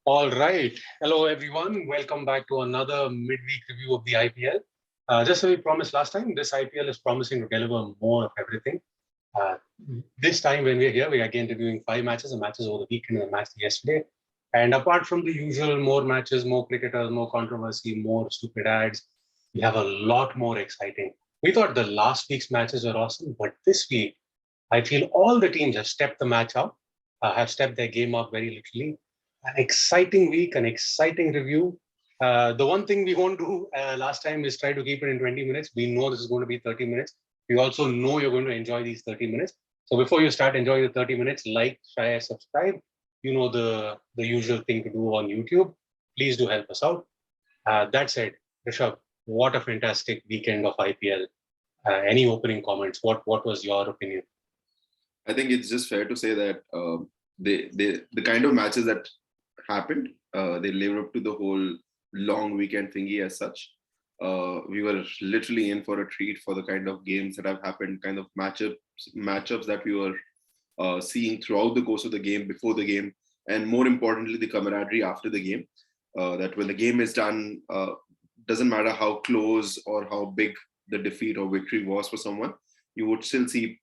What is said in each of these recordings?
All right. Hello, everyone. Welcome back to another midweek review of the IPL. Just as we promised last time, this IPL is promising to deliver more of everything. Uh, this time, when we're here, we're again reviewing five matches, the matches over the weekend and the match yesterday. And apart from the usual more matches, more cricketers, more controversy, more stupid ads, we have a lot more exciting. We thought the last week's matches were awesome, but this week, I feel all the teams have stepped the match up, have stepped their game up very literally. An exciting week, an exciting review. The one thing we won't do last time is try to keep it in 20 minutes. We know this is going to be 30 minutes. We also know you're going to enjoy these 30 minutes. So before you start enjoying the 30 minutes, like, share, subscribe. You know the usual thing to do on YouTube. Please do help us out. That said, Rishabh, what a fantastic weekend of IPL. Any opening comments? What was your opinion? I think it's just fair to say that the kind of matches that happened, they lived up to the whole long weekend thingy as such. We were literally in for a treat for the kind of games that have happened, kind of matchups that we were seeing throughout the course of the game, before the game, and more importantly, the camaraderie after the game. That when the game is done, doesn't matter how close or how big the defeat or victory was for someone, you would still see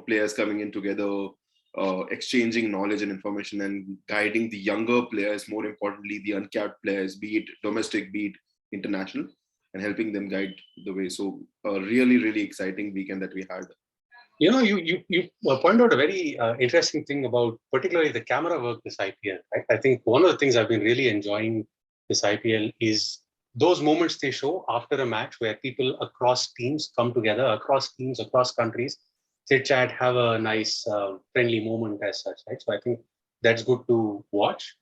players coming in together, exchanging knowledge and information and guiding the younger players, more importantly the uncapped players, be it domestic, be it international, and helping them guide the way. So a really exciting weekend that we had. You point out a very interesting thing about particularly the camera work this IPL. Right? I think one of the things I've been really enjoying this IPL is those moments they show after a match where people across teams come together, across teams, across countries, chit chat, have a nice friendly moment as such. Right? So I think that's good to watch.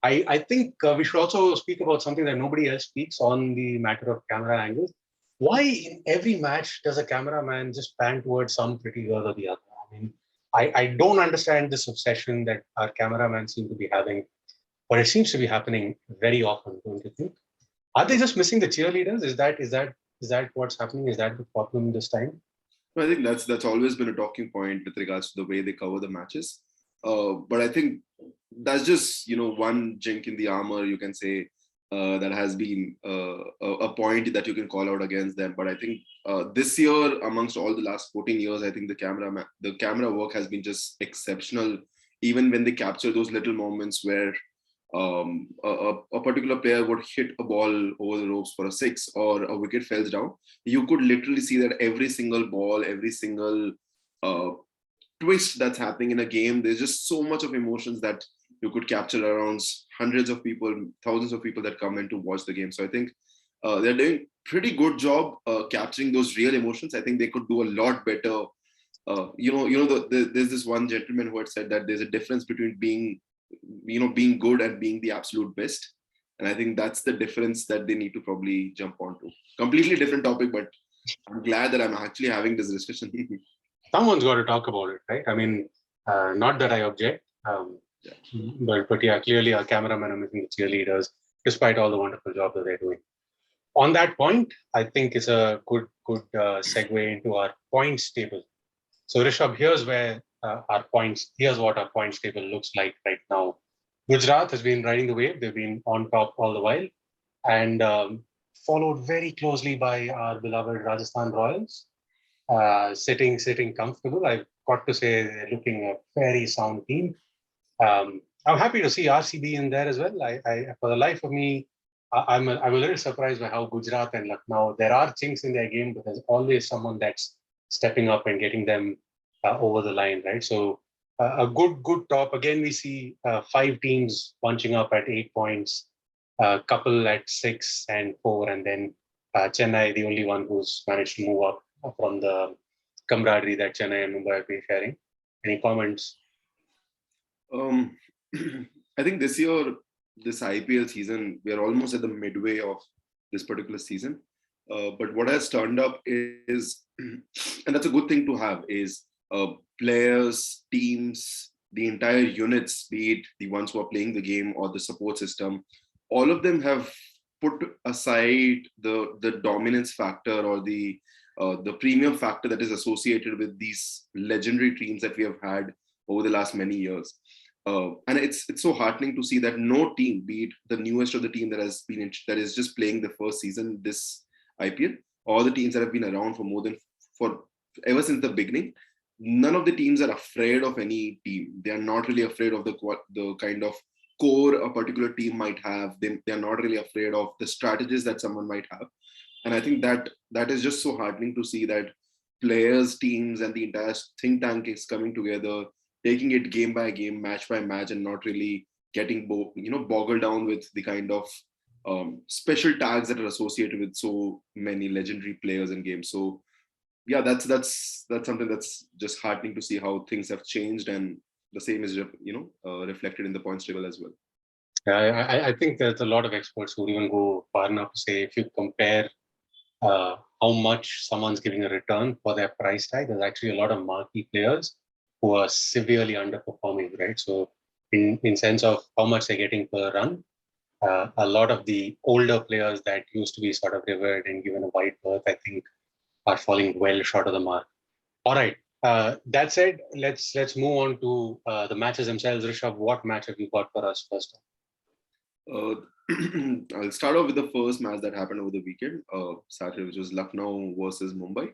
I think we should also speak about something that nobody else speaks on the matter of camera angles. Why in every match does a cameraman just pan towards some pretty girl or the other? I mean, I don't understand this obsession that our cameramen seem to be having, but it seems to be happening very often, don't you think? Are they just missing the cheerleaders? Is that what's happening? Is that the problem this time? I think that's always been a talking point with regards to the way they cover the matches. But I think that's just one chink in the armor, you can say, that has been a point that you can call out against them. But I think this year, amongst all the last 14 years, I think the camera work has been just exceptional. Even when they capture those little moments where a particular player would hit a ball over the ropes for a six or a wicket falls down, you could literally see that every single ball, every single uh, twist that's happening in a game, there's just so much of emotions that you could capture around hundreds of people, thousands of people that come in to watch the game. So I think they're doing pretty good job capturing those real emotions. I think they could do a lot better. There's this one gentleman who had said that there's a difference between being good and being the absolute best. And I think that's the difference that they need to probably jump onto. Completely different topic, but I'm glad that I'm actually having this discussion. Someone's got to talk about it, right? I mean, not that I object, Yeah. but yeah, clearly our cameramen are missing the cheerleaders, despite all the wonderful job that they're doing. On that point, I think it's a good segue into our points table. So Rishabh, here's what our points table looks like right now. Gujarat has been riding the wave. They've been on top all the while, and followed very closely by our beloved Rajasthan Royals, sitting comfortable. I've got to say they're looking a very sound team. I'm happy to see RCB in there as well. For the life of me, I'm a little surprised by how Gujarat and Lucknow, there are chinks in their game, but there's always someone that's stepping up and getting them over the line, right? So a good top. Again, we see five teams bunching up at 8 points, a couple at 6 and 4, and then Chennai, the only one who's managed to move up from the camaraderie that Chennai and Mumbai have been sharing. Any comments? Um, I think this year, this IPL season, we are almost at the midway of this particular season. But what has turned up is, and that's a good thing to have, is players, teams, the entire units, be it the ones who are playing the game or the support system, all of them have put aside the dominance factor or the premium factor that is associated with these legendary teams that we have had over the last many years. And it's so heartening to see that no team, be it the newest of the team that is just playing the first season this IPL, or the teams that have been around for ever since the beginning, none of the teams are afraid of any team. They are not really afraid of the kind of core a particular team might have. They are not really afraid of the strategies that someone might have. And I think that is just so heartening to see that players, teams, and the entire think tank is coming together, taking it game by game, match by match, and not really getting boggled down with the kind of special tags that are associated with so many legendary players in games. So yeah, that's something that's just heartening to see how things have changed, and the same is reflected in the points table as well. Yeah, I think there's a lot of experts who even go far enough to say if you compare how much someone's giving a return for their price tag, there's actually a lot of marquee players who are severely underperforming, right? So in sense of how much they're getting per run, a lot of the older players that used to be sort of revered and given a wide berth, I think, are falling well short of the mark. All right. That said, let's move on to the matches themselves. Rishabh, what match have you got for us first? I'll start off with the first match that happened over the weekend, Saturday, which was Lucknow versus Mumbai,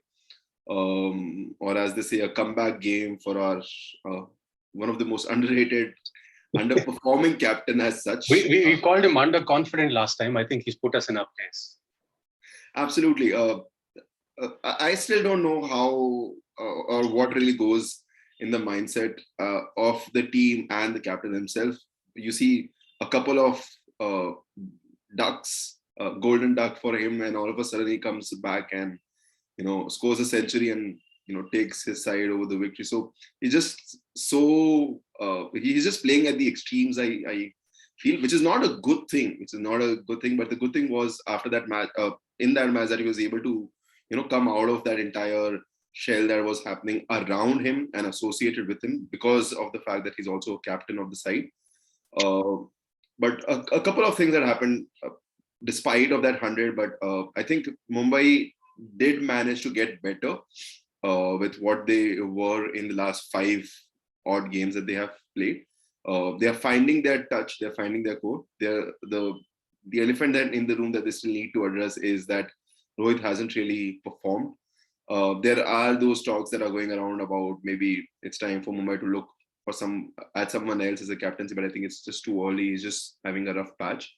or as they say, a comeback game for our one of the most underrated, underperforming captain as such. We called him underconfident last time. I think he's put us in our place. Absolutely. I still don't know how or what really goes in the mindset of the team and the captain himself. You see a couple of ducks, golden duck for him, and all of a sudden he comes back and scores a century and takes his side over the victory. So he's just he's just playing at the extremes. I feel, which is not a good thing. It's not a good thing. But the good thing was after that match, in that match, that he was able to come out of that entire shell that was happening around him and associated with him because of the fact that he's also a captain of the side. But a couple of things that happened despite of that 100, but I think Mumbai did manage to get better with what they were in the last 5 odd games that they have played. They are finding their touch, they're finding their core. The elephant that in the room that they still need to address is that Rohit hasn't really performed. There are those talks that are going around about maybe it's time for Mumbai to look for someone else as a captaincy, but I think it's just too early. He's just having a rough patch.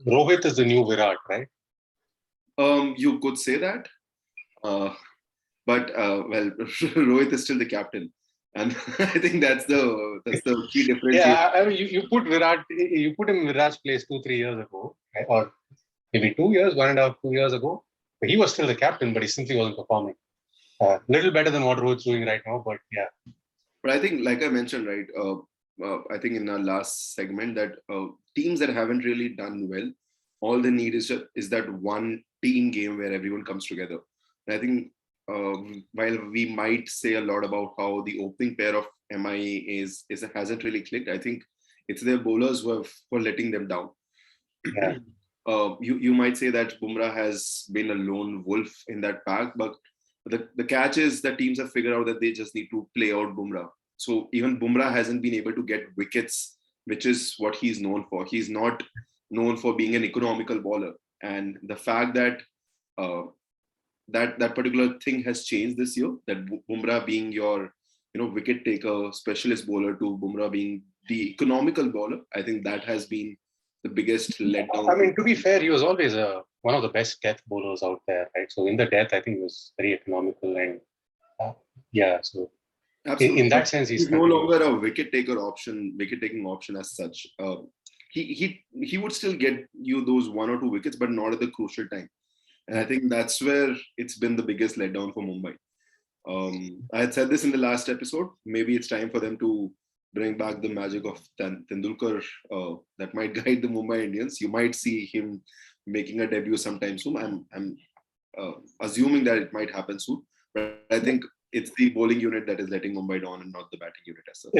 Rohit is the new Virat, right? You could say that, but Rohit is still the captain, and I think that's the key difference. Yeah, I mean, you put Virat, you put him in Virat's place 2-3 years ago, right? Or maybe 2 years, 1.5, 2 years ago. But he was still the captain, but he simply wasn't performing. Little better than what Rohit's doing right now, but yeah. But I think, like I mentioned, right, I think in our last segment that teams that haven't really done well, all they need is that one team game where everyone comes together. And I think while we might say a lot about how the opening pair of MIA hasn't really clicked, I think it's their bowlers who are letting them down. Yeah. You might say that Bumrah has been a lone wolf in that pack, but the catch is that teams have figured out that they just need to play out Bumrah. So even Bumrah hasn't been able to get wickets, which is what he's known for. He's not known for being an economical bowler. And the fact that that particular thing has changed this year, that Bumrah being your wicket taker, specialist bowler, to Bumrah being the economical bowler, I think that has been the biggest letdown. I mean, to be fair, he was always one of the best death bowlers out there, right? So in the death, I think he was very economical and yeah. So in that sense, he's no longer a wicket-taking option as such. He would still get you those 1 or 2 wickets, but not at the crucial time. And I think that's where it's been the biggest letdown for Mumbai. I had said this in the last episode. Maybe it's time for them to bring back the magic of Tendulkar that might guide the Mumbai Indians. You might see him making a debut sometime soon. I'm assuming that it might happen soon. But I think it's the bowling unit that is letting Mumbai down and not the batting unit as such.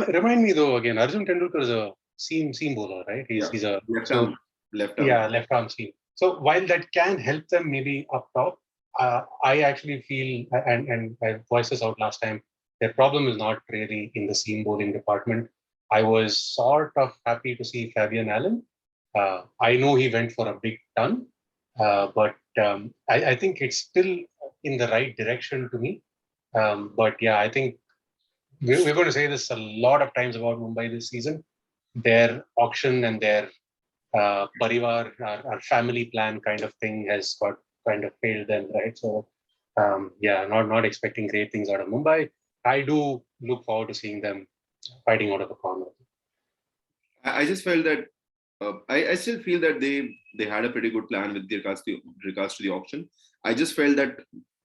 Remind me though again, Arjun Tendulkar is a seam bowler, right? He's a left arm. Yeah, left arm seam. So while that can help them maybe up top, I actually feel, and I voiced this out last time, their problem is not really in the seam bowling department. I was sort of happy to see Fabian Allen. I know he went for a big ton, but I think it's still in the right direction to me. But yeah, I think we're going to say this a lot of times about Mumbai this season. Their auction and their parivar, our family plan kind of thing has got kind of failed them, right? So yeah, not expecting great things out of Mumbai. I do look forward to seeing them fighting out of the corner. I just felt that I still feel that they had a pretty good plan with regards to the auction. I just felt that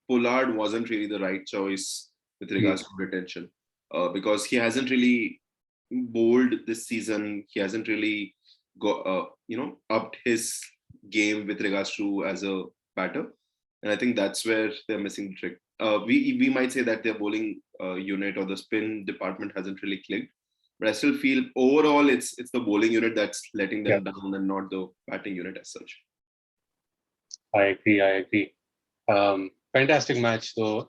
Pollard wasn't really the right choice with regards to retention because he hasn't really bowled this season. He hasn't really got upped his game with regards to as a batter, and I think that's where they're missing the trick. We might say that their bowling unit or the spin department hasn't really clicked, but I still feel overall it's the bowling unit that's letting them down and not the batting unit as such. I agree. Fantastic match, though.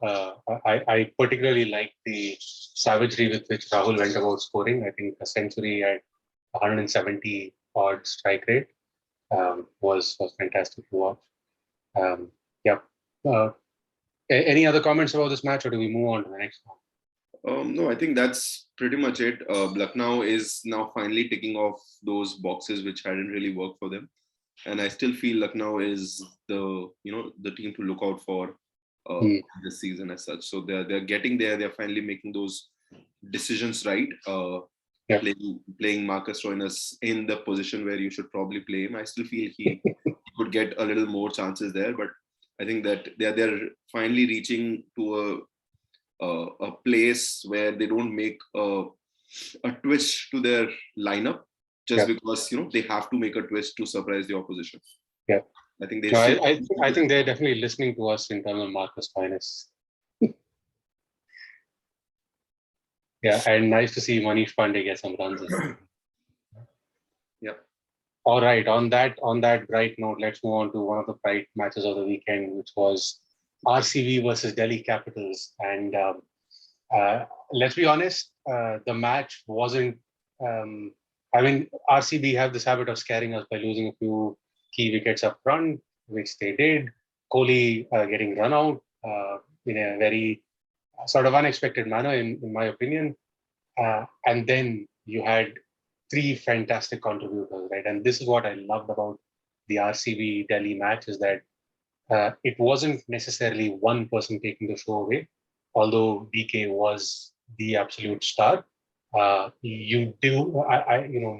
I particularly like the savagery with which Rahul went about scoring. I think a century at 170 odd strike rate was fantastic to watch. Yeah. Any other comments about this match, or do we move on to the next one? No, I think that's pretty much it. Lucknow is now finally ticking off those boxes which hadn't really worked for them, and I still feel Lucknow is the team to look out for this season as such. So they're getting there. They're finally making those decisions right. Playing Marcus Stoinis in the position where you should probably play him. I still feel he could get a little more chances there, but I think that they're finally reaching to a place where they don't make a twist to their lineup just because they have to make a twist to surprise the opposition. Yeah, I think I think they're definitely listening to us in terms of Marcus Stoinis. Yeah, and nice to see Manish Pandey get some runs. Yeah. All right. On that bright note, let's move on to one of the bright matches of the weekend, which was RCB versus Delhi Capitals. And let's be honest, the match wasn't. RCB have this habit of scaring us by losing a few key wickets up front, which they did. Kohli getting run out in a very sort of unexpected manner, in my opinion. And then you had three fantastic contributors, right? And this is what I loved about the RCB Delhi match is that it wasn't necessarily one person taking the show away, although DK was the absolute star.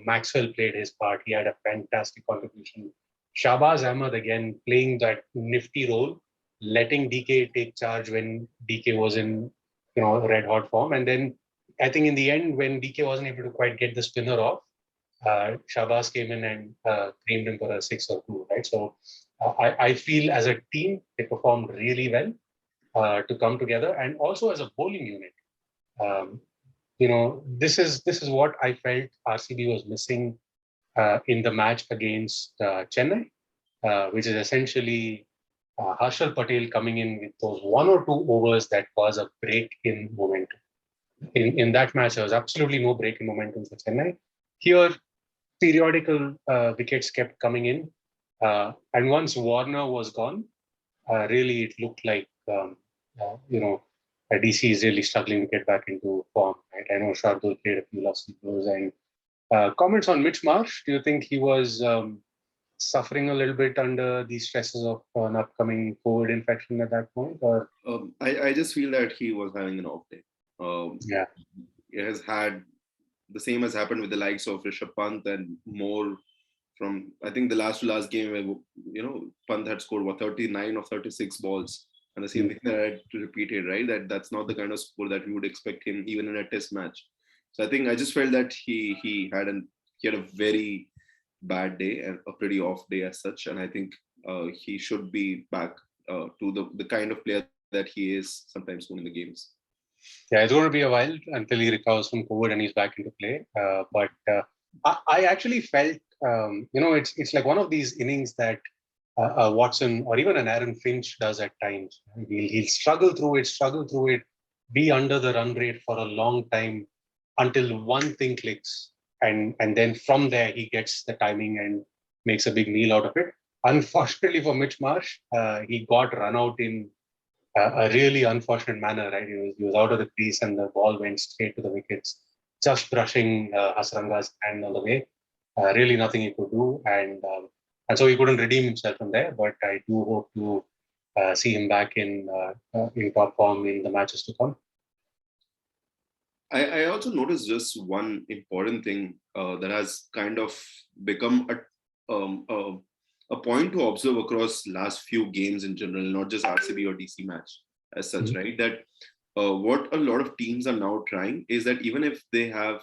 Maxwell played his part. He had a fantastic contribution. Shahbaz Ahmed again playing that nifty role, letting DK take charge when DK was in red hot form, and then I think in the end when DK wasn't able to quite get the spinner off, Shahbaz came in and creamed him for a 6 or 2, right? So I feel as a team they performed really well to come together, and also as a bowling unit. This is what I felt RCB was missing in the match against Chennai, which is essentially Harshal Patel coming in with those 1 or 2 overs that cause a break in momentum. In that match, there was absolutely no break in momentum for Chennai. Here, periodical wickets kept coming in. And once Warner was gone, really it looked like, DC is really struggling to get back into form. Right? I know Shardul played a few last blows. And comments on Mitch Marsh? Do you think he was suffering a little bit under the stresses of an upcoming COVID infection at that point? Or I just feel that he was having an off day. It has had the same has happened with the likes of Rishabh Pant and more from I think the last game where Pant had scored 39 or 36 balls, and the same thing that I repeated, right? That's not the kind of score that we would expect him even in a test match. So I think I just felt that he had a very bad day and a pretty off day as such, and I think he should be back to the kind of player that he is sometimes when in the games. Yeah, it's going to be a while until he recovers from COVID and he's back into play. But I actually felt, it's like one of these innings that Watson or even an Aaron Finch does at times. He'll struggle through it, be under the run rate for a long time, until one thing clicks. And then from there, he gets the timing and makes a big meal out of it. Unfortunately for Mitch Marsh, he got run out in a really unfortunate manner, right? He was out of the crease and the ball went straight to the wickets, just brushing Hasranga's hand on the way. Really nothing he could do. And so he couldn't redeem himself from there. But I do hope to see him back in top form in the matches to come. I also noticed just one important thing that has kind of become a point to observe across last few games in general, not just RCB or DC match as such, Mhm. right? That what a lot of teams are now trying is that even if they are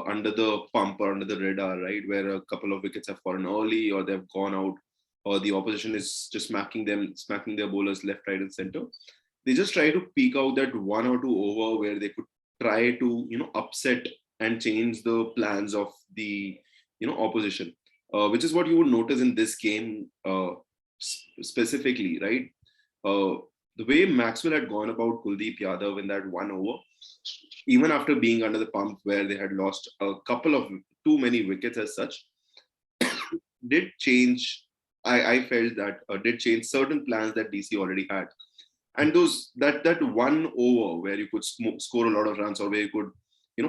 under the pump or under the radar, right, where a couple of wickets have fallen early or they've gone out, or the opposition is just smacking their bowlers left, right, and center. They just try to peek out that one or two over where they could try to upset and change the plans of the opposition, which is what you would notice in this game specifically, right? The way Maxwell had gone about Kuldeep Yadav in that one over, even after being under the pump where they had lost a couple of too many wickets as such, did change. I felt that did change certain plans that DC already had, and that one over where you could score a lot of runs or where you could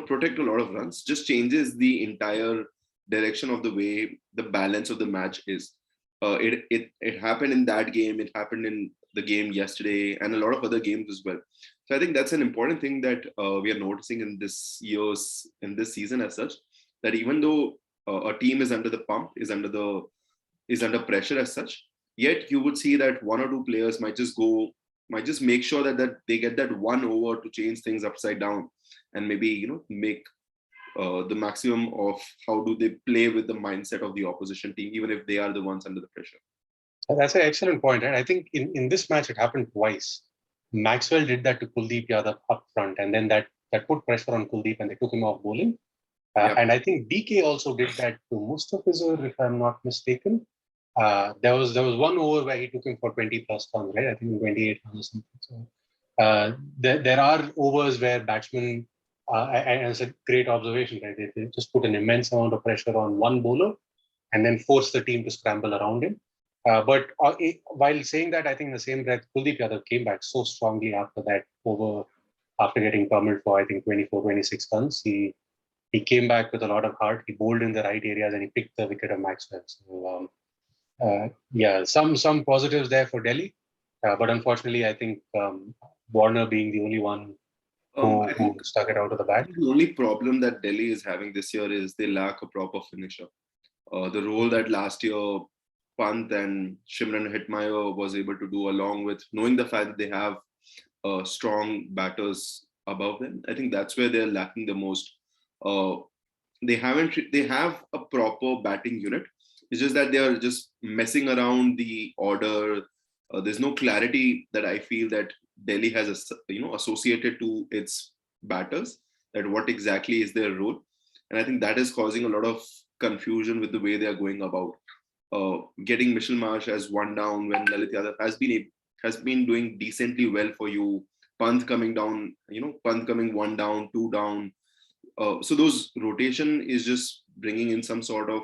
protect a lot of runs just changes the entire direction of the way the balance of the match is. It happened in that game. It happened in the game yesterday and a lot of other games as well. So I think that's an important thing that we are noticing in this season as such, that even though a team is under the pump, is under pressure as such, yet you would see that one or two players might just make sure that they get that one over to change things upside down and maybe make the maximum of how do they play with the mindset of the opposition team, even if they are the ones under the pressure. That's an excellent point. And I think in this match, it happened twice. Maxwell did that to Kuldeep Yadav up front, and then that put pressure on Kuldeep and they took him off bowling. Yep. And I think DK also did that to Mustafizur, if I'm not mistaken. There was one over where he took him for 20 plus runs, right? I think 28 runs or something. So there are overs where batsmen, and it's a great observation, right? They just put an immense amount of pressure on one bowler and then force the team to scramble around him. But while saying that, I think in the same breath, Kuldeep Yadav came back so strongly after that over, after getting pummeled for, I think, 24, 26 runs. He came back with a lot of heart. He bowled in the right areas and he picked the wicket of Maxwell. So, yeah, some positives there for Delhi. But unfortunately, I think Warner being the only one I who think stuck it out of the bat. the only problem that Delhi is having this year is they lack a proper finisher. The role that last year Pant and Shimran Hetmeyer was able to do, along with knowing the fact that they have strong batters above them, I think that's where they're lacking the most. They have a proper batting unit. It's just that they are just messing around the order. There's no clarity that I feel that Delhi has associated to its batters, that what exactly is their role, and I think that is causing a lot of confusion with the way they are going about. Getting Mitchell Marsh as one down when Lalit Yadav has been doing decently well for you. Pant coming down, Pant coming one down, two down. So those rotation is just bringing in some sort of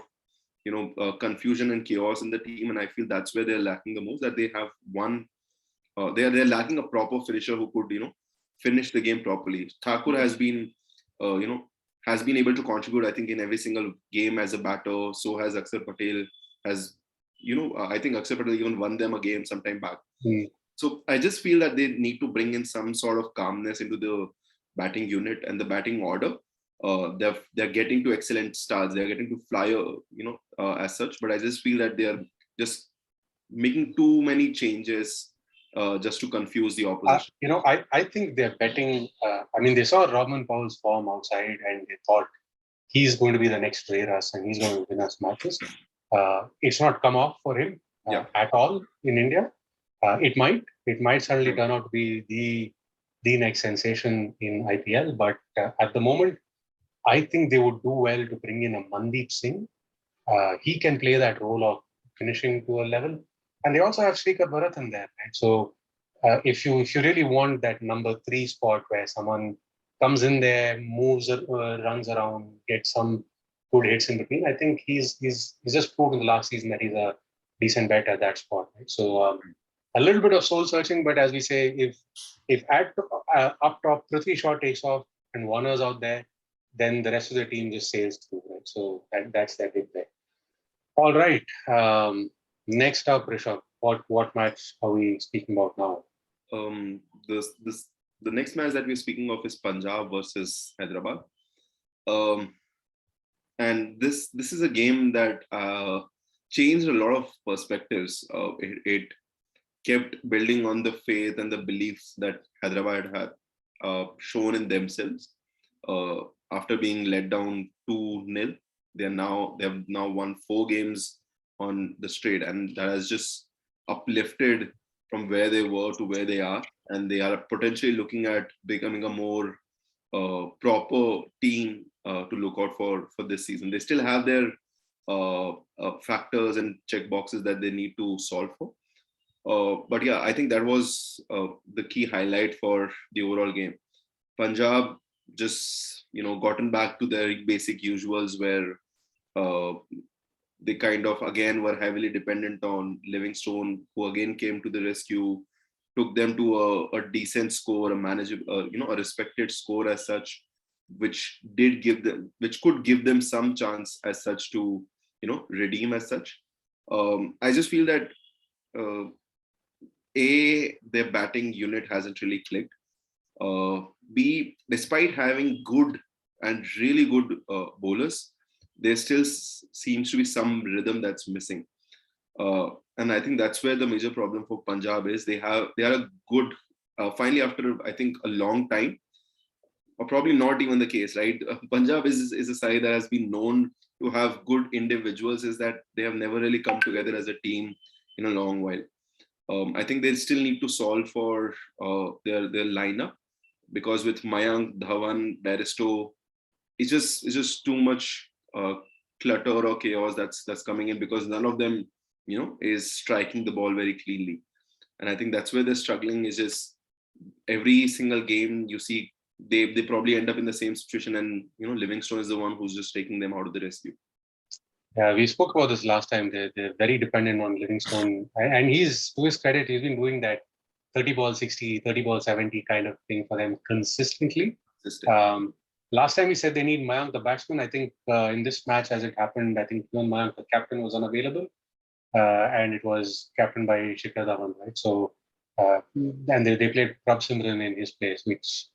confusion and chaos in the team, and I feel that's where they're lacking the most. That they have one, they're lacking a proper finisher who could finish the game properly. Thakur has been has been able to contribute, I think, in every single game as a batter. So has Akshar Patel. Has I think Akshar Patel even won them a game sometime back. Mm. So I just feel that they need to bring in some sort of calmness into the batting unit and the batting order. They're getting to excellent starts. They're getting to fly, as such. But I just feel that they are just making too many changes just to confuse the opposition. I think they're betting. I mean, they saw Rahman Powell's form outside and they thought he's going to be the next Ray Russ and he's going to win us matches. It's not come off for him at all in India. It might suddenly turn out to be the next sensation in IPL. But at the moment, I think they would do well to bring in a Mandeep Singh. He can play that role of finishing to a level. And they also have Srikar Bharathan there, right? So if you really want that number 3 spot where someone comes in there, moves, runs around, gets some good hits in between. I think he's just proved in the last season that he's a decent bet at that spot. Right? So a little bit of soul searching, but as we say, if up top Prithvi Shaw takes off and Warner's out there, then the rest of the team just sails through. Right? So that's their big bet. All right. Next up, Rishabh, what match are we speaking about now? Um, this the next match that we're speaking of is Punjab versus Hyderabad. Um, and this is a game that changed a lot of perspectives. It kept building on the faith and the beliefs that Hyderabad had shown in themselves. After being let down 2-0, they have now won 4 games on the straight, and that has just uplifted from where they were to where they are, and they are potentially looking at becoming a more proper team to look out for this season. They still have their factors and check boxes that they need to solve for. But yeah, I think that was the key highlight for the overall game. Punjab just gotten back to their basic usuals where they kind of again were heavily dependent on Livingstone, who again came to the rescue, took them to a decent score, a manageable, a respected score as such, which could give them some chance as such to redeem as such. I just feel that their batting unit hasn't really clicked. B, despite having good and really good bowlers, there still seems to be some rhythm that's missing. And I think that's where the major problem for Punjab is. They are a good, finally after I think a long time, or probably not even the case, right? Punjab is a side that has been known to have good individuals, is that they have never really come together as a team in a long while. I think they still need to solve for their lineup, because with Mayank, Dhawan, Bairstow, it's just too much clutter or chaos that's coming in, because none of them is striking the ball very cleanly. And I think that's where they're struggling. Is just every single game you see they probably end up in the same situation, and Livingstone is the one who's just taking them out of the rescue. Yeah, we spoke about this last time. They're very dependent on Livingstone, and he's, to his credit, he's been doing that 30 ball 60, 30 ball 70 kind of thing for them consistently. Last time he said they need Mayank, the batsman. I think in this match, as it happened, I think even Mayank, the captain, was unavailable, and it was captained by Shikhar Dhawan, right? So, and they played Prabh Simran in his place, which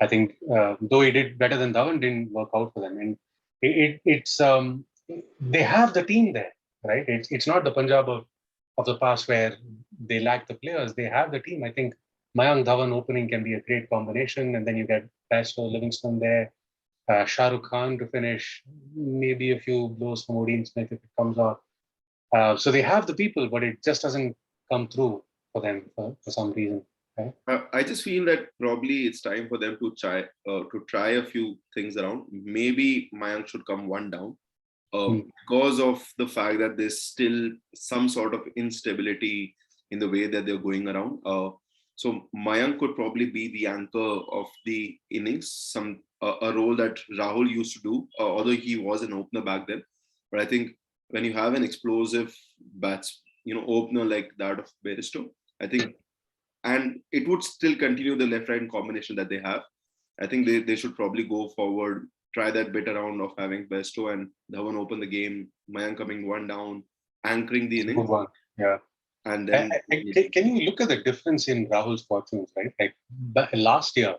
I think, though he did better than Dhawan, didn't work out for them. And it's they have the team there, right? It's not the Punjab of the past where they lack the players. They have the team. I think Mayank Dhawan opening can be a great combination, and then you get Bairstow, Livingstone there, Shah Rukh Khan to finish, maybe a few blows from Odin Smith if it comes out. So they have the people, but it just doesn't come through for them for some reason. Right? I just feel that probably it's time for them to try a few things around. Maybe Mayank should come one down, because of the fact that there's still some sort of instability in the way that they're going around. So Mayank could probably be the anchor of the innings, a role that Rahul used to do, although he was an opener back then. But I think when you have an explosive opener like that of Bairstow, I think, and it would still continue the left-right combination that they have. I think they should probably go forward, try that bit around of having Bairstow and Dhawan open the game, Mayank coming one down, anchoring the innings. Good one. Yeah. And then can you look at the difference in Rahul's fortunes, right? Like last year,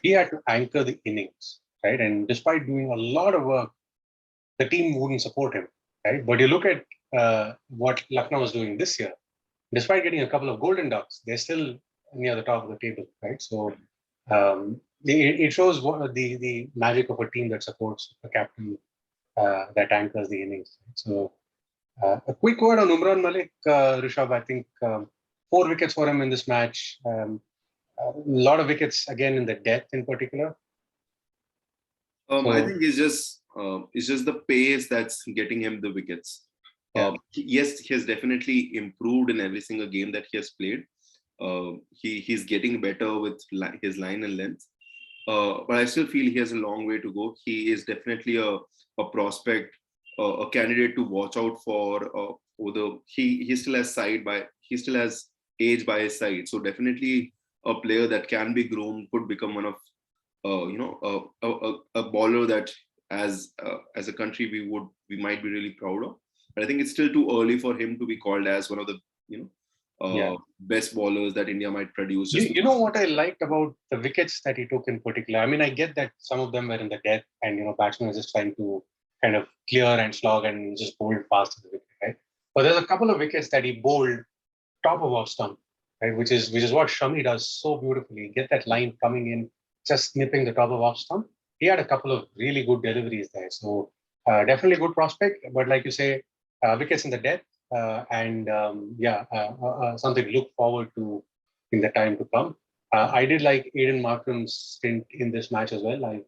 he had to anchor the innings, right? And despite doing a lot of work, the team wouldn't support him, right? But you look at what Lucknow is doing this year. Despite getting a couple of golden ducks, they're still near the top of the table, right? So it shows what the magic of a team that supports a captain that anchors the innings. So a quick word on Umran Malik, Rishabh. I think 4 wickets for him in this match. A lot of wickets again in the death in particular. I think it's just the pace that's getting him the wickets. Yeah. Yes, he has definitely improved in every single game that he has played. He's getting better with his line and length, but I still feel he has a long way to go. He is definitely a prospect, a candidate to watch out for. Although he still has he still has age by his side, so definitely a player that can be groomed, could become one of a baller that as a country we might be really proud of. But I think it's still too early for him to be called as one of the you know Yeah. best ballers that India might produce. You, Just you know because, what I liked about the wickets that he took in particular? I mean, I get that some of them were in the death and, batsmen were just trying to kind of clear and slog and just bowl fast to the wicket, right? But there's a couple of wickets that he bowled top of off stump, right? Which is what Shami does so beautifully. Get that line coming in, just snipping the top of off stump. He had a couple of really good deliveries there. So definitely good prospect. But like you say, wickets in the death, and something to look forward to in the time to come. I did like Aiden Markram's stint in this match as well. I've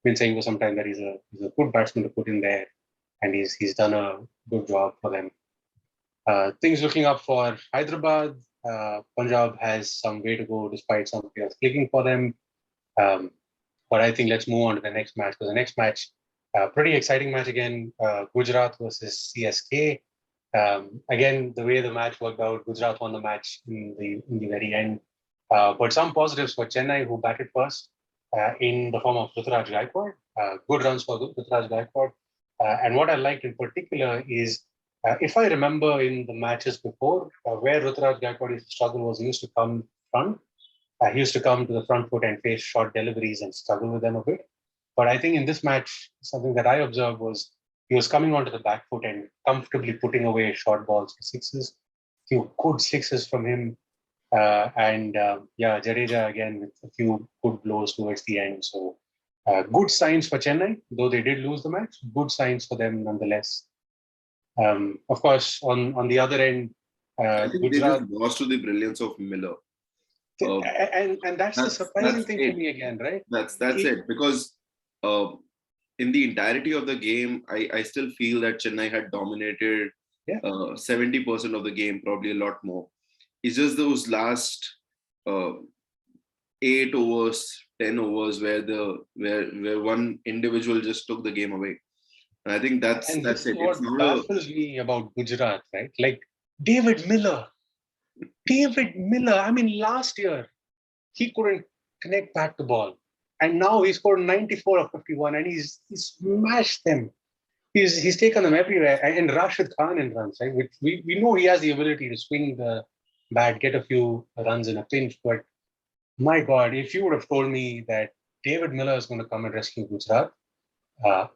been saying for some time that he's a good batsman to put in there, and he's done a good job for them. Things looking up for Hyderabad. Punjab has some way to go despite some players clicking for them. Um, but I think let's move on to the next match, because the next match, pretty exciting match again. Gujarat versus CSK. Again, the way the match worked out, Gujarat won the match in the very end. But some positives for Chennai, who batted first in the form of Ruturaj Gaikwad. Good runs for Ruturaj Gaikwad. And what I liked in particular is, if I remember in the matches before, where Ruturaj Gaikwad used to struggle was he used to come front. He used to come to the front foot and face short deliveries and struggle with them a bit. But I think in this match, something that I observed was he was coming onto the back foot and comfortably putting away short balls for sixes. Few good sixes from him. Jadeja again with a few good blows towards the end. So good signs for Chennai, though they did lose the match. Good signs for them nonetheless. Of course, on the other end, I think they just Gujarat, lost to the brilliance of Miller. Uh, and that's the surprising that's thing for it. me again, right? That's it. Because uh, in the entirety of the game, I still feel that Chennai had dominated Yeah, 70% of the game, probably a lot more. It's just those last uh, 8 overs, 10 overs where one individual just took the game away. And I think and that's this is it. It's what not a baffles me about Gujarat, right? Like David Miller, David Miller. I mean, last year he couldn't connect back the ball, and now he scored 94 of 51, and he's smashed them. He's taken them everywhere, and Rashid Khan in runs, right? Which we know he has the ability to swing the bat, get a few runs in a pinch. But my God, if you would have told me that David Miller is going to come and rescue Gujarat,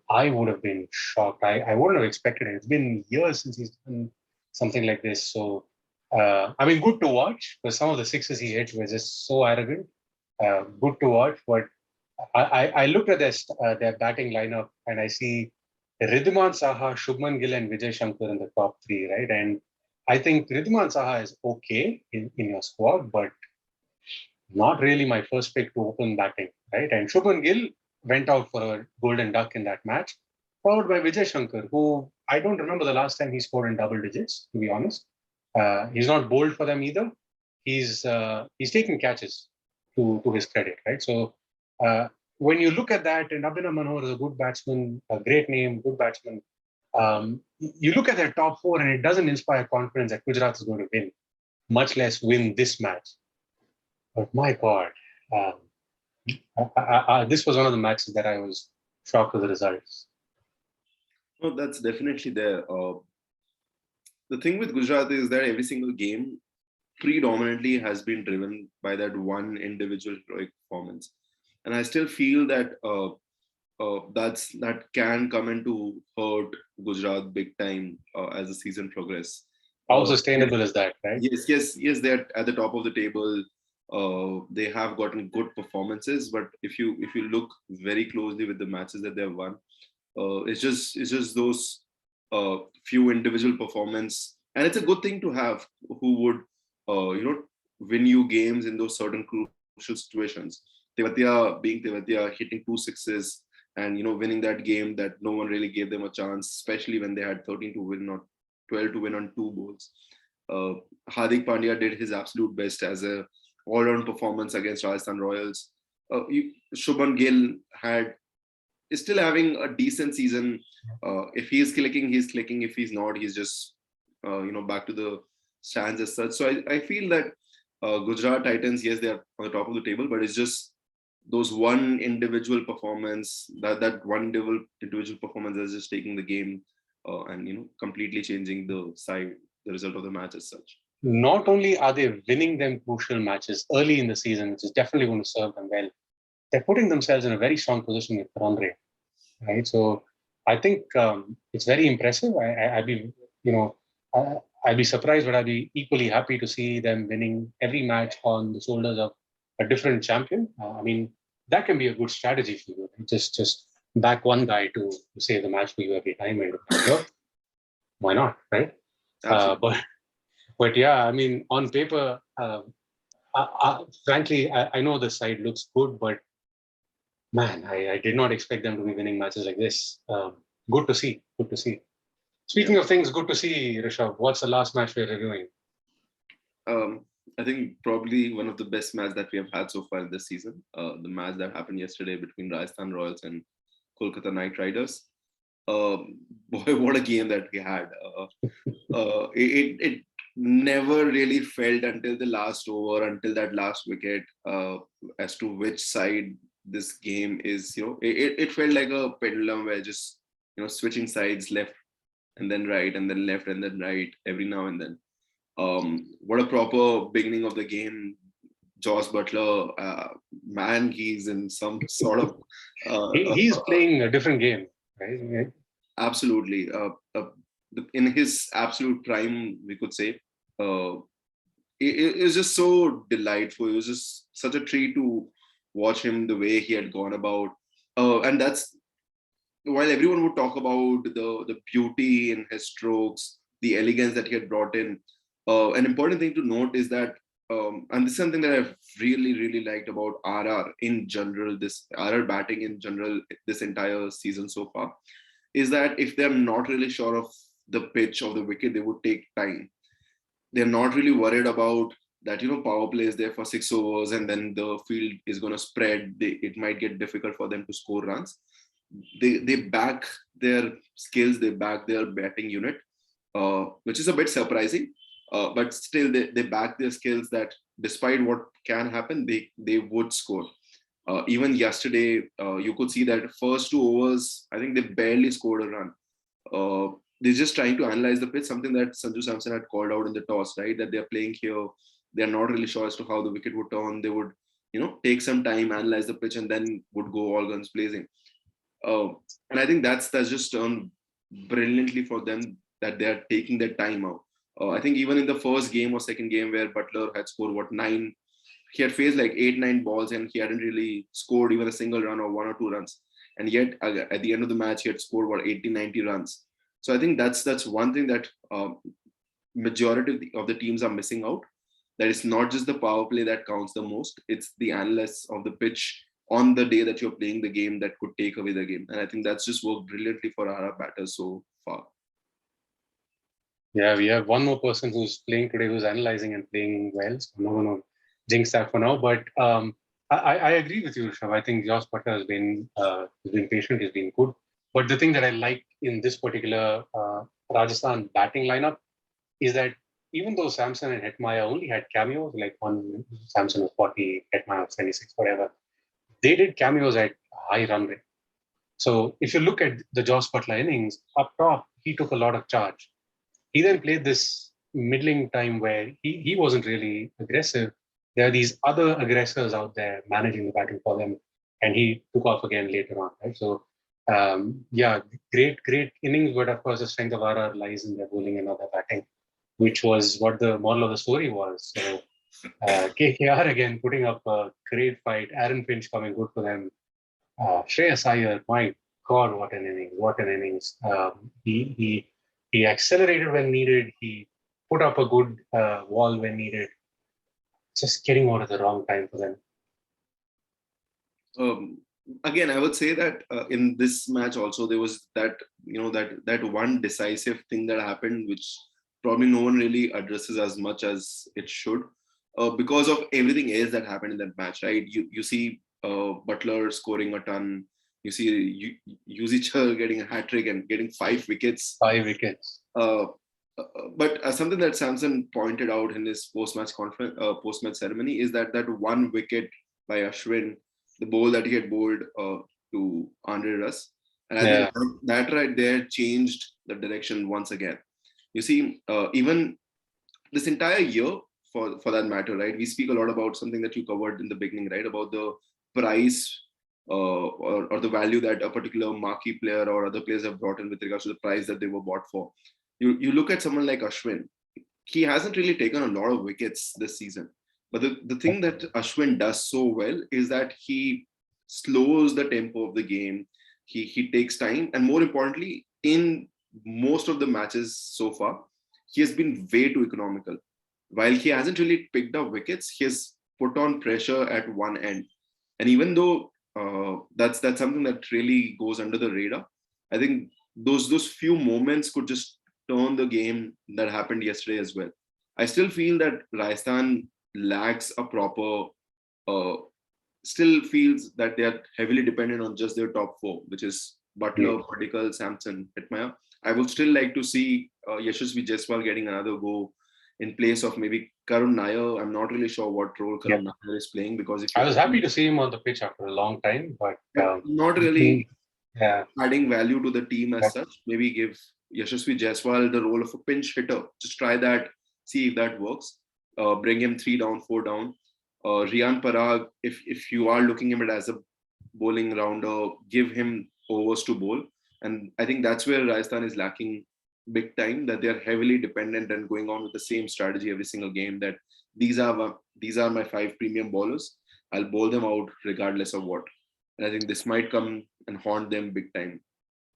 I would have been shocked. I wouldn't have expected it. It's been years since he's done something like this. So, I mean, good to watch, because some of the sixes he hit were just so arrogant. Good to watch, but I looked at their batting lineup and I see Ridhiman Saha, Shubman Gill, and Vijay Shankar in the top three, right? And I think Ridhiman Saha is okay in your squad, but not really my first pick to open batting, right? And Shubman Gill went out for a golden duck in that match, followed by Vijay Shankar, who I don't remember the last time he scored in double digits, to be honest. He's not bowled for them either. He's taking catches to his credit, right? So uh, when you look at that, and Abhinav Manohar is a good batsman, a great name, good batsman. You look at their top four, and it doesn't inspire confidence that Gujarat is going to win, much less win this match. But my God, um, this was one of the matches that I was shocked with the results. no, that's definitely there. The thing with Gujarat is that every single game predominantly has been driven by that one individual heroic performance, and I still feel that that can come into hurt Gujarat big time as the season progresses. How Yes, sustainable is that, right? yes, they're at the top of the table. They have gotten good performances, but if you look very closely with the matches that they've won, it's just those few individual performance, and it's a good thing to have who would win you games in those certain crucial situations. Tewatia being Tewatia, hitting two sixes and winning that game that no one really gave them a chance, especially when they had 13 to win or 12 to win on two balls. Uh, Hardik Pandya did his absolute best as a all-round performance against Rajasthan Royals. Shubman Gill is still having a decent season. If he is clicking, he's clicking. If he's not, he's just back to the stands as such. So I feel that Gujarat Titans, yes, they are on the top of the table, but it's just those one individual performance, that one individual performance is just taking the game and completely changing the result of the match as such. Not only are they winning them crucial matches early in the season, which is definitely going to serve them well, they're putting themselves in a very strong position with run rate, right? So I think it's very impressive. I'd be, I'd be surprised, but I'd be equally happy to see them winning every match on the shoulders of a different champion. I mean, that can be a good strategy for you. Right? Just back one guy to save the match for you every time, and why not, right? But yeah, I mean, on paper, frankly, I know the side looks good, but man, I did not expect them to be winning matches like this. Good to see. Good to see. Speaking of things, good to see, Rishabh. What's the last match we're reviewing? I think probably one of the best matches that we have had so far this season. The match that happened yesterday between Rajasthan Royals and Kolkata Knight Riders. Boy, what a game that we had. It never really felt until the last over, until that last wicket, as to which side this game is. It felt like a pendulum where just switching sides, left and then right, and then left and then right every now and then. What a proper beginning of the game. Josh Butler, man, he's in some sort of he's playing a different game, right? Absolutely. In his absolute prime, we could say. It was just so delightful. It was just such a treat to watch him, the way he had gone about. And that's, while everyone would talk about the beauty in his strokes, the elegance that he had brought in, an important thing to note is that, and this is something that I've really, really liked about RR in general, this RR batting in general, this entire season so far, is that if they're not really sure of the pitch of the wicket, they would take time. They're not really worried about that, power play is there for 6 overs and then the field is going to spread. It might get difficult for them to score runs. They back their skills, they back their batting unit, which is a bit surprising. But still, they back their skills that despite what can happen, they would score. Even yesterday, you could see that first 2 overs, I think they barely scored a run. They're just trying to analyze the pitch, something that Sanju Samson had called out in the toss, right? That they're playing here. They're not really sure as to how the wicket would turn. They would, take some time, analyze the pitch, and then would go all guns blazing. And I think that's just turned brilliantly for them, that they're taking their time out. I think even in the first game or second game where Butler had scored 9, he had faced like 8-9 balls and he hadn't really scored even a single run or 1 or 2 runs. And yet at the end of the match, he had scored 80-90 runs. So I think that's one thing that majority of the teams are missing out. That it's not just the power play that counts the most. It's the analysis of the pitch on the day that you're playing the game that could take away the game. And I think that's just worked brilliantly for our batters so far. Yeah, we have one more person who's playing today who's analyzing and playing well. So I'm not going to jinx that for now. But I agree with you, Rishabh. I think Josh Butler has been patient. He's been good. But the thing that I like in this particular Rajasthan batting lineup is that even though Samson and Hetmaya only had cameos, like one Samson was 40, Hetmaya was 26, whatever, they did cameos at high run rate. So if you look at the Josh Butler innings, up top, he took a lot of charge. He then played this middling time where he wasn't really aggressive. There are these other aggressors out there managing the batting for them, and he took off again later on, right? So, yeah, great innings, but of course the strength of RR lies in their bowling and not their batting, which was what the moral of the story was. So, KKR again putting up a great fight. Aaron Finch coming good for them. Shreyas Iyer, my God, what an innings! What an innings! He accelerated when needed. He put up a good wall when needed. Just getting out at the wrong time for them. Again, I would say that in this match also there was that that one decisive thing that happened, which probably no one really addresses as much as it should, because of everything else that happened in that match. Right? You see Butler scoring a ton. You see Yuzichar getting a hat trick and getting 5 wickets. 5 wickets. But something that Samson pointed out in his post-match ceremony is that 1 wicket by Ashwin, the ball that he had bowled to Andre Russ, and I think that right there changed the direction once again. You see, even this entire year, for that matter, right? We speak a lot about something that you covered in the beginning, right? About the price or the value that a particular marquee player or other players have brought in with regards to the price that they were bought for. You look at someone like Ashwin, he hasn't really taken a lot of wickets this season. But the thing that Ashwin does so well is that he slows the tempo of the game. He takes time. And more importantly, in most of the matches so far, he has been way too economical. While he hasn't really picked up wickets, he has put on pressure at one end. And even though that's something that really goes under the radar, I think those few moments could just turn the game that happened yesterday as well. I still feel that Rajasthan lacks a proper, still feels that they are heavily dependent on just their top 4, which is Butler, Padikkal, Samson, Hetmaya. I would still like to see Yashasvi Jaiswal getting another go in place of maybe Karun Nair. I'm not really sure what role Karun Nair is playing, because I was happy to see him on the pitch after a long time, but not really adding value to the team as such. Maybe give Yashasvi Jaiswal the role of a pinch hitter. Just try that, see if that works. Bring him 3 down, 4 down. Riyan Parag, if you are looking at it as a bowling rounder, give him overs to bowl. And I think that's where Rajasthan is lacking big time, that they are heavily dependent and going on with the same strategy every single game, that these are my 5 premium bowlers. I'll bowl them out regardless of what. And I think this might come and haunt them big time.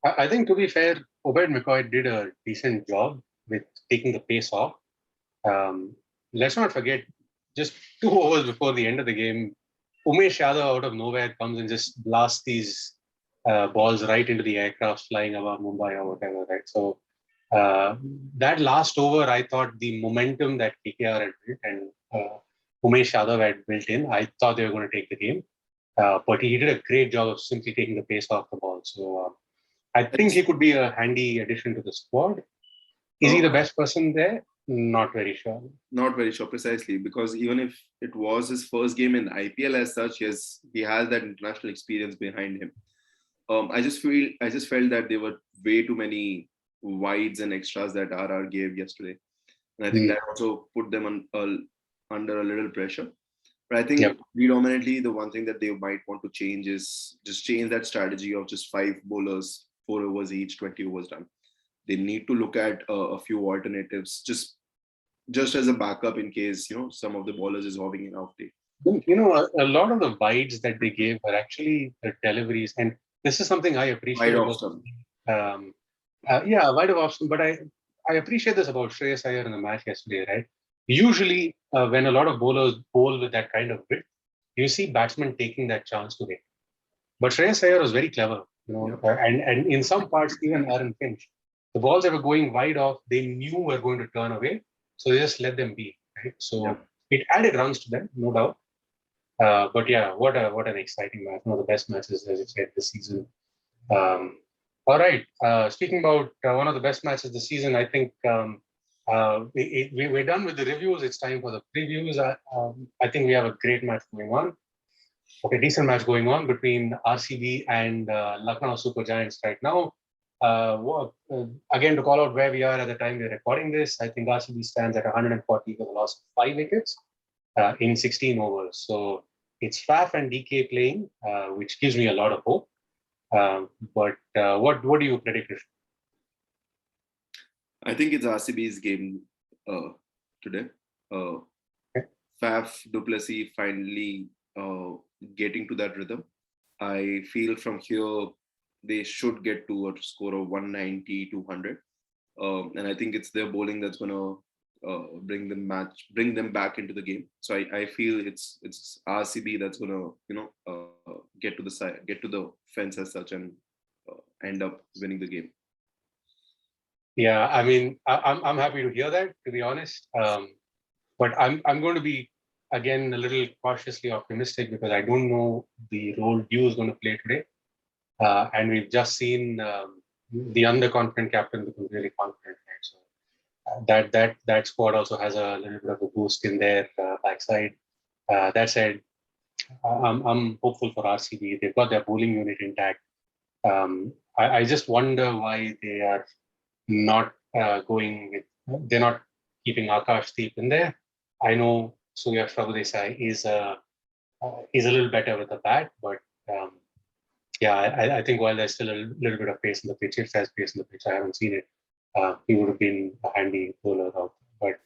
I think, to be fair, Obaid McCoy did a decent job with taking the pace off. Let's not forget, just 2 overs before the end of the game, Umesh Yadav out of nowhere comes and just blasts these balls right into the aircraft flying above Mumbai or whatever, right? So that last over, I thought the momentum that KKR had built and Umesh Yadav had built in, I thought they were going to take the game. But he did a great job of simply taking the pace off the ball. So I think he could be a handy addition to the squad. Is he the best person there? Not very sure. Not very sure, precisely, because even if it was his first game in IPL as such, he has that international experience behind him. I just felt that there were way too many wides and extras that RR gave yesterday, and I think that also put them under a little pressure. But I think predominantly the one thing that they might want to change is just change that strategy of just 5 bowlers, 4 overs each, 20 overs done. They need to look at a few alternatives, just as a backup in case some of the bowlers is having an off day. A lot of the wides that they gave were actually the deliveries, and this is something I appreciate. Wide off stump. Wide off stump. But I appreciate this about Shreyas Iyer in the match yesterday, right? Usually, when a lot of bowlers bowl with that kind of width, you see batsmen taking that chance to hit. But Shreyas Iyer was very clever, and in some parts, even Aaron Finch, the balls that were going wide off, they knew were going to turn away, so they just let them be. Right? So it added runs to them, no doubt. But yeah, what an exciting match! One of the best matches, as you said, this season. All right. Speaking about one of the best matches this season, I think we're done with the reviews. It's time for the previews. I think we have a great match going on. Okay, decent match going on between RCB and Lucknow Super Giants right now. Again, to call out where we are at the time we're recording this, I think RCB stands at 140 with a loss of 5 wickets in 16 overs. So it's Faf and DK playing, which gives me a lot of hope. But what do you predict? I think it's RCB's game today. Faf Duplessis finally getting to that rhythm. I feel from here they should get to a score of 190, 200. And I think it's their bowling that's going to bring them back into the game. So I feel it's RCB that's going to get to the fence as such and end up winning the game. Yeah, I mean, I'm happy to hear that, to be honest. But I'm going to be again a little cautiously optimistic because I don't know the role Dew is going to play today. And we've just seen the underconfident captain become really confident. Right? So that squad also has a little bit of a boost in their backside. That said, I'm hopeful for RCB. They've got their bowling unit intact. I just wonder why they are not going with. They're not keeping Akash Deep in there. I know Surya Prabhudesai is a little better with the bat, but yeah, I think while there's still a little bit of pace in the pitch, if there's pace in the pitch, I haven't seen it. He would have been a handy bowler out. But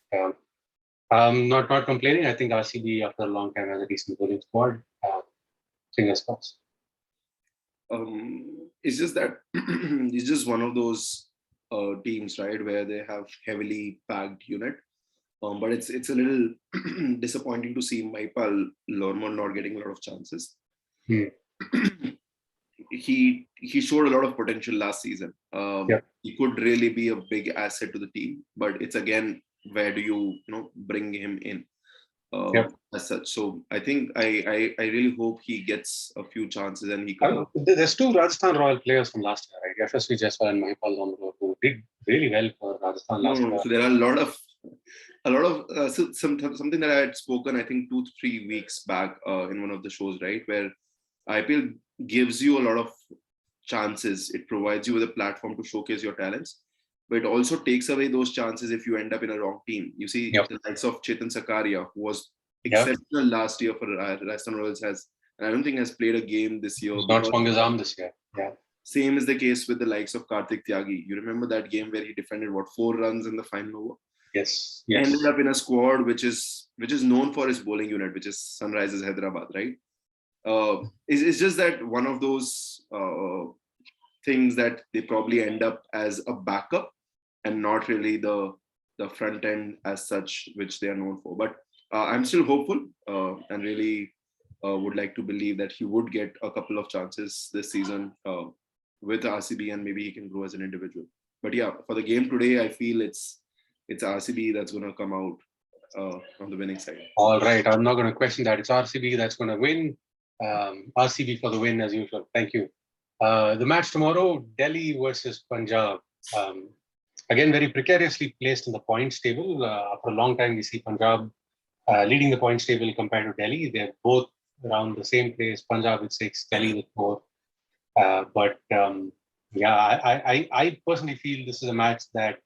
I'm not complaining. I think RCB after a long time has a decent bowling squad. Fingers crossed. It's just that it's just one of those teams, right, where they have heavily packed unit. But it's a little disappointing to see Maipal Lorman not getting a lot of chances. He showed a lot of potential last season. He could really be a big asset to the team, but it's again, where do you bring him in as such? So I think I really hope he gets a few chances and he can. There's two Rajasthan Royal players from last year, right? Yashasvi Jaiswal and Mahipal Lomro, who did really well for Rajasthan last year. So there are a lot of something that I had spoken, I think 2-3 weeks back in one of the shows, right, where IPL gives you a lot of chances. It provides you with a platform to showcase your talents, but it also takes away those chances if you end up in a wrong team. You see, the likes of Chetan Sakaria, who was exceptional last year for Rajasthan Royals, and I don't think has played a game this year. He's not swung his arm this year. Yeah. Same is the case with the likes of Karthik Tyagi. You remember that game where he defended 4 runs in the final over? Yes. Ended up in a squad which is known for its bowling unit, which is Sunrisers Hyderabad, right? It's just that one of those things that they probably end up as a backup and not really the front end as such, which they are known for. But I'm still hopeful and really would like to believe that he would get a couple of chances this season with RCB, and maybe he can grow as an individual. But yeah, for the game today, I feel it's RCB that's going to come out on the winning side. All right, I'm not going to question that. It's RCB that's going to win. RCB for the win as usual. Thank you. The match tomorrow, Delhi versus Punjab. Again, very precariously placed in the points table. After a long time, we see Punjab leading the points table compared to Delhi. They're both around the same place. Punjab with 6, Delhi with 4. I personally feel this is a match that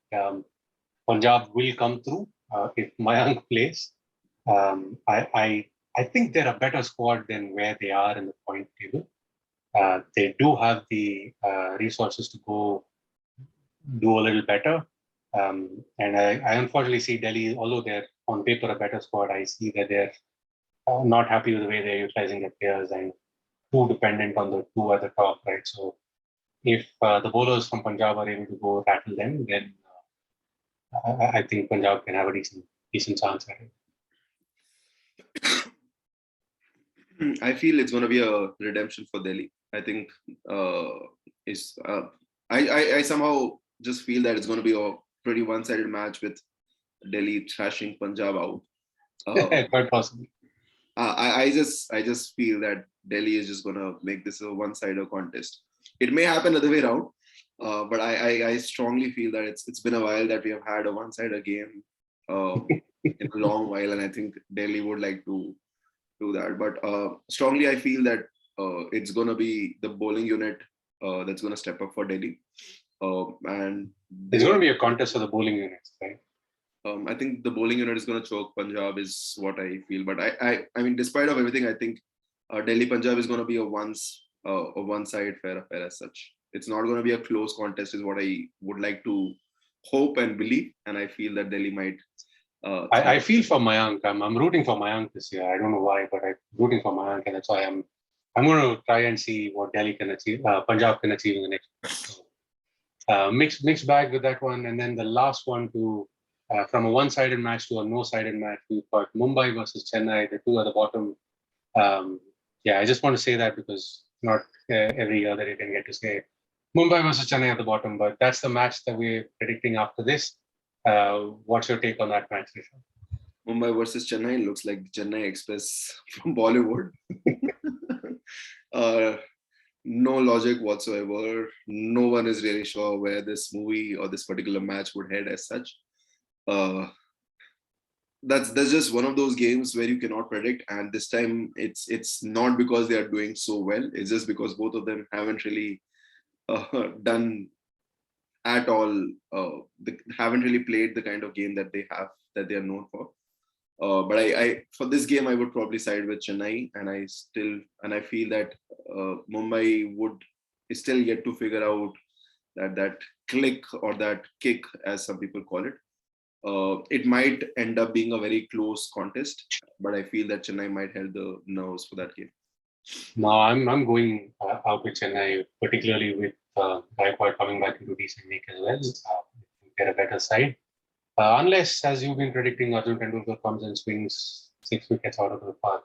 Punjab will come through if Mayank plays. I think they're a better squad than where they are in the point table. They do have the resources to go do a little better. And I unfortunately see Delhi, although they're on paper a better squad, I see that they're not happy with the way they're utilizing their players and too dependent on the two at the top, right? So if the bowlers from Punjab are able to go rattle them, then I think Punjab can have a decent chance at it. I feel it's going to be a redemption for Delhi. I think I somehow just feel that it's going to be a pretty one-sided match with Delhi thrashing Punjab out. Quite possibly. I just feel that Delhi is just going to make this a one-sided contest. It may happen the other way around, but I strongly feel that it's been a while that we have had a one-sided game in a long while, and I think Delhi would like to do that. But strongly, I feel that it's going to be the bowling unit that's going to step up for Delhi. And it's going to be a contest for the bowling units, right? I think the bowling unit is going to choke Punjab is what I feel. But I mean, despite of everything, I think Delhi Punjab is going to be a one-side affair as such. It's not going to be a close contest, is what I would like to hope and believe. And I feel that Delhi might. I feel for Mayank. I'm rooting for Mayank this year. I don't know why, but I'm rooting for Mayank, and that's why I'm going to try and see what Delhi can achieve, Punjab can achieve in the next. Mixed bag with that one, and then the last one to from a one-sided match to a no-sided match. We've got Mumbai versus Chennai. The two at the bottom. I just want to say that because not every year that you can get to say Mumbai versus Chennai at the bottom, but that's the match that we're predicting after this. What's your take on that match, Rishabh? Mumbai versus Chennai looks like Chennai Express from Bollywood. uh, no logic whatsoever. No one is really sure where this movie or this particular match would head as such. Uh, that's just one of those games where you cannot predict, and this time it's not because they are doing so well. It's just because both of them haven't really done at all. They haven't really played the kind of game that they are known for. But I for this game I would probably side with Chennai, and I feel that Mumbai would is still yet to figure out that click or that kick, as some people call it. It might end up being a very close contest, but I feel that Chennai might have the nerves for that game. Now I'm going out with Chennai, particularly with Gaikwad coming back into decent nick as well. Get a better side. Unless, as you've been predicting, Arjun Tendulkar comes and swings 6 wickets out of the park.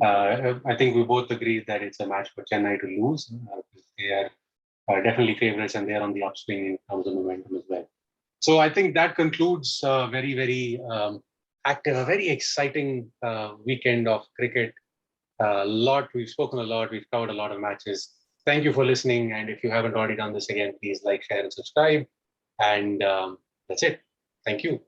I think we both agree that it's a match for Chennai to lose. They are definitely favourites, and they're on the upswing in terms of momentum as well. So I think that concludes a very, very active, a very exciting weekend of cricket. We've spoken a lot, we've covered a lot of matches. Thank you for listening. And if you haven't already done this again, please like, share, and subscribe. And that's it. Thank you.